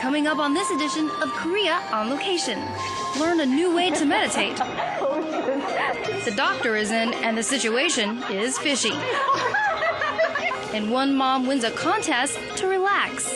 Coming up on this edition of Korea on Location, learn a new way to meditate. The doctor is in and the situation is fishy. And one mom wins a contest to relax.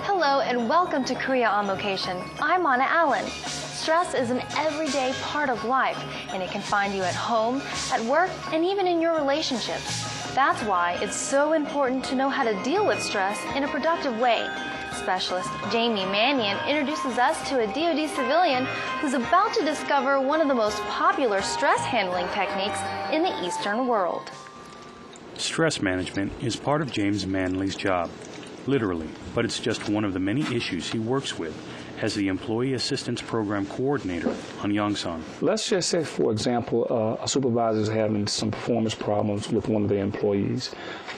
Hello and welcome to Korea on Location. I'm Anna Allen. Stress is an everyday part of life, and it can find you at home, at work, and even in your relationships. That's why it's so important to know how to deal with stress in a productive way. Specialist James Mandley introduces us to a DoD civilian who's about to discover one of the most popular stress handling techniques in the Eastern world. Stress management is part of James Mandley's job, literally, but it's just one of the many issues he works with as the Employee Assistance Program Coordinator on Yongsan. Let's just say, for example, a supervisor is having some performance problems with one of their employees.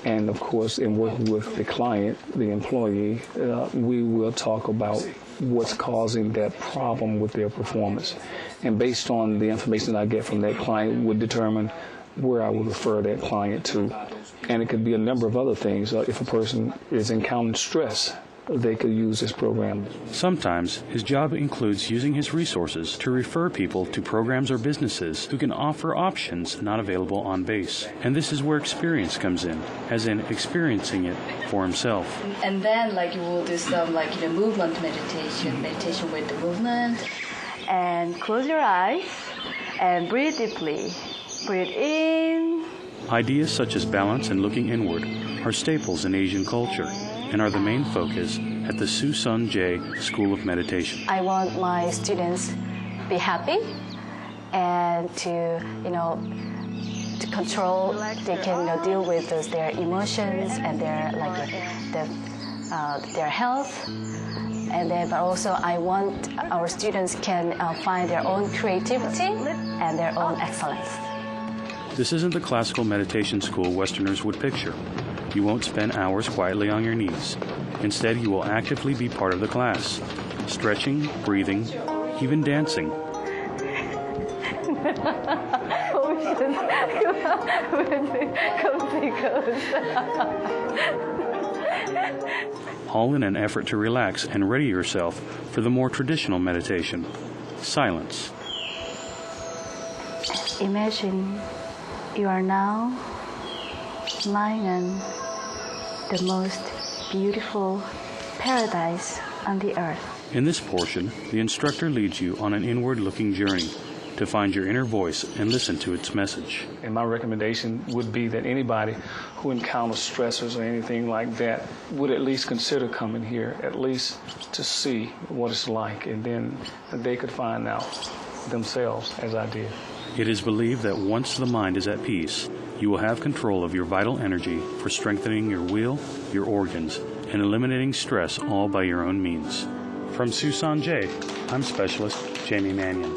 And of course, in working with the client, the employee, we will talk about what's causing that problem with their performance. And based on the information that I get from that client would determine where I would refer that client to. And it could be a number of other things. If a person is encountering stress, they could use this program. Sometimes his job includes using his resources to refer people to programs or businesses who can offer options not available on base. And this is where experience comes in, as in experiencing it for himself. And then you will do some movement meditation with the movement. And close your eyes and breathe deeply. Breathe in. Ideas such as balance and looking inward are staples in Asian culture and are the main focus at the Susan-J School of Meditation. I want my students to be happy and to control. They can deal with their emotions and their health. And then, but also, I want our students can find their own creativity and their own excellence. This isn't the classical meditation school Westerners would picture. You won't spend hours quietly on your knees. Instead, you will actively be part of the class, stretching, breathing, even dancing. All in an effort to relax and ready yourself for the more traditional meditation, silence. Imagine you are now lying in the most beautiful paradise on the earth. In this portion, the instructor leads you on an inward-looking journey to find your inner voice and listen to its message. And my recommendation would be that anybody who encounters stressors or anything like that would at least consider coming here, at least to see what it's like, and then they could find out themselves as I did. It is believed that once the mind is at peace, you will have control of your vital energy for strengthening your will, your organs, and eliminating stress all by your own means. From Susan-J, I'm Specialist Jamie Mannion.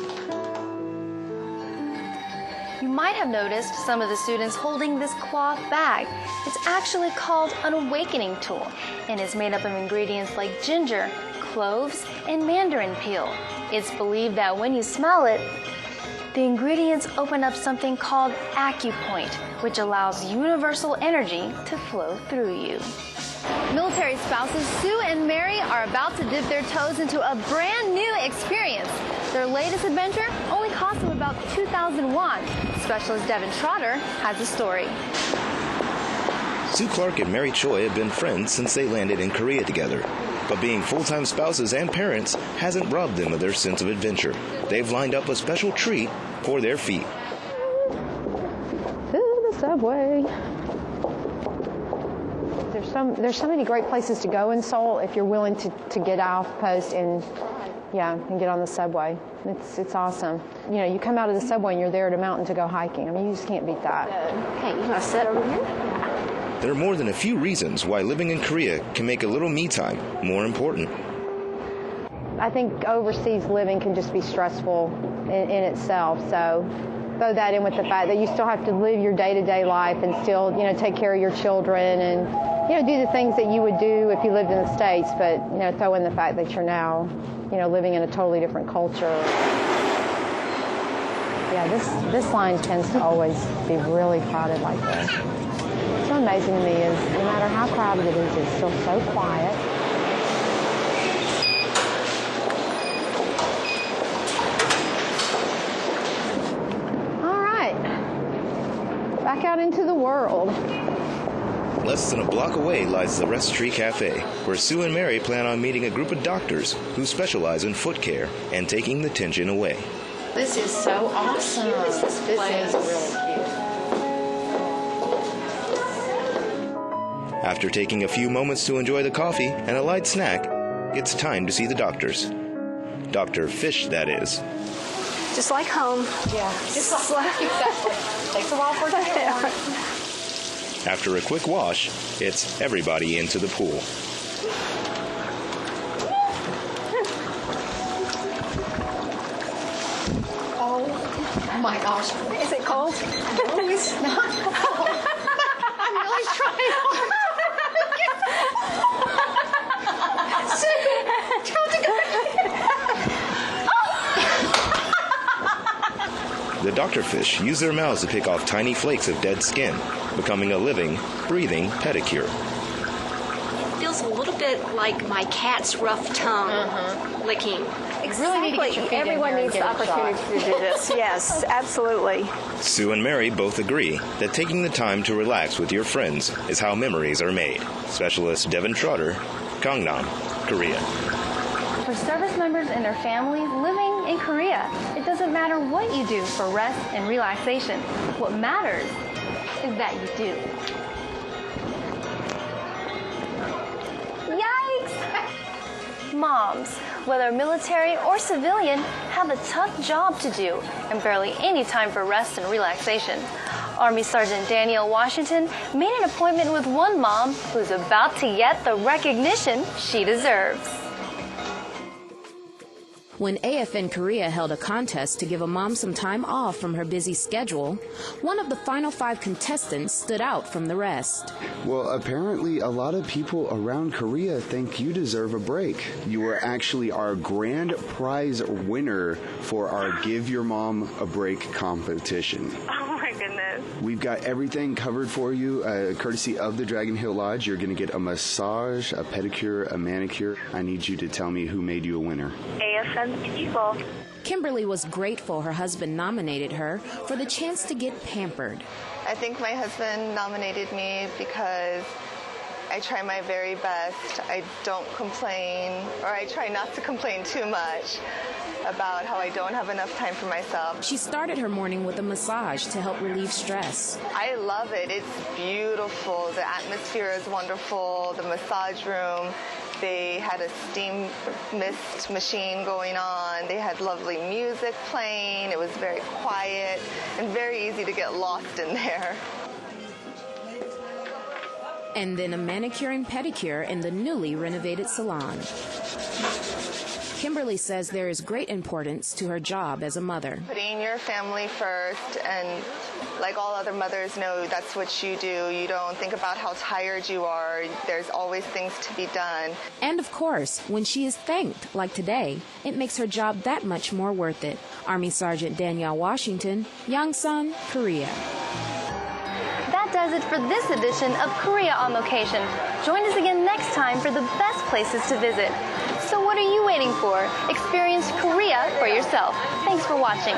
You might have noticed some of the students holding this cloth bag. It's actually called an awakening tool and is made up of ingredients like ginger, cloves, and mandarin peel. It's believed that when you smell it, the ingredients open up something called acupoint, which allows universal energy to flow through you. Military spouses Sue and Mary are about to dip their toes into a brand new experience. Their latest adventure only cost them about 2,000 won. Specialist Devin Trotter has the story. Sue Clark and Mary Choi have been friends since they landed in Korea together. But being full-time spouses and parents hasn't robbed them of their sense of adventure. They've lined up a special treat for their feet. To the subway. There's so many great places to go in Seoul if you're willing to get off post and get on the subway. It's awesome. You come out of the subway and you're there at a mountain to go hiking. I mean, you just can't beat that. Okay, you want to sit over here? There are more than a few reasons why living in Korea can make a little me time more important. I think overseas living can just be stressful in itself. So throw that in with the fact that you still have to live your day-to-day life and still, take care of your children and, do the things that you would do if you lived in the States, but, throw in the fact that you're now, living in a totally different culture. Yeah, this line tends to always be really crowded like this. What's so amazing to me is no matter how crowded it is, it's still so quiet. All right, back out into the world. Less than a block away lies the Rest Tree Cafe, where Sue and Mary plan on meeting a group of doctors who specialize in foot care and taking the tension away. This is so awesome. This is really cute. After taking a few moments to enjoy the coffee and a light snack, it's time to see the doctors. Dr. Fish, that is. Just like home. Yeah, just like exactly. Takes a while for it to get warm. After a quick wash, it's everybody into the pool. Oh my gosh. Is it cold? No, it's not cold. I'm really trying hard. The Dr. Fish use their mouths to pick off tiny flakes of dead skin, becoming a living, breathing pedicure. It feels a little bit like my cat's rough tongue licking. Really need to get your feet in Everyone here and needs get the a opportunity shot. to do this. Yes, absolutely. Sue and Mary both agree that taking the time to relax with your friends is how memories are made. Specialist Devin Trotter, Gangnam, Korea. For service members and their families living in Korea, it doesn't matter what you do for rest and relaxation. What matters is that you do. Yikes! Moms, whether military or civilian, have a tough job to do and barely any time for rest and relaxation. Army Sergeant Danielle Washington made an appointment with one mom who's about to get the recognition she deserves. When AFN Korea held a contest to give a mom some time off from her busy schedule, one of the final 5 contestants stood out from the rest. Well, apparently a lot of people around Korea think you deserve a break. You were actually our grand prize winner for our Give Your Mom a Break competition. Oh my goodness. We've got everything covered for you, courtesy of the Dragon Hill Lodge. You're going to get a massage, a pedicure, a manicure. I need you to tell me who made you a winner. AFN people. Kimberly was grateful her husband nominated her for the chance to get pampered. I think my husband nominated me because I try my very best. I don't complain, or I try not to complain too much about how I don't have enough time for myself. She started her morning with a massage to help relieve stress. I love it. It's beautiful. The atmosphere is wonderful. The massage room, they had a steam mist machine going on. They had lovely music playing. It was very quiet and very easy to get lost in there. And then a manicure and pedicure in the newly renovated salon. Kimberly says there is great importance to her job as a mother. Putting your family first, and like all other mothers know, that's what you do. You don't think about how tired you are. There's always things to be done. And of course, when she is thanked, like today, it makes her job that much more worth it. Army Sergeant Danielle Washington, Yongsan, Korea. That does it for this edition of Korea on Location. Join us again next time for the best places to visit. So what are you waiting for? Experience Korea for yourself. Thanks for watching.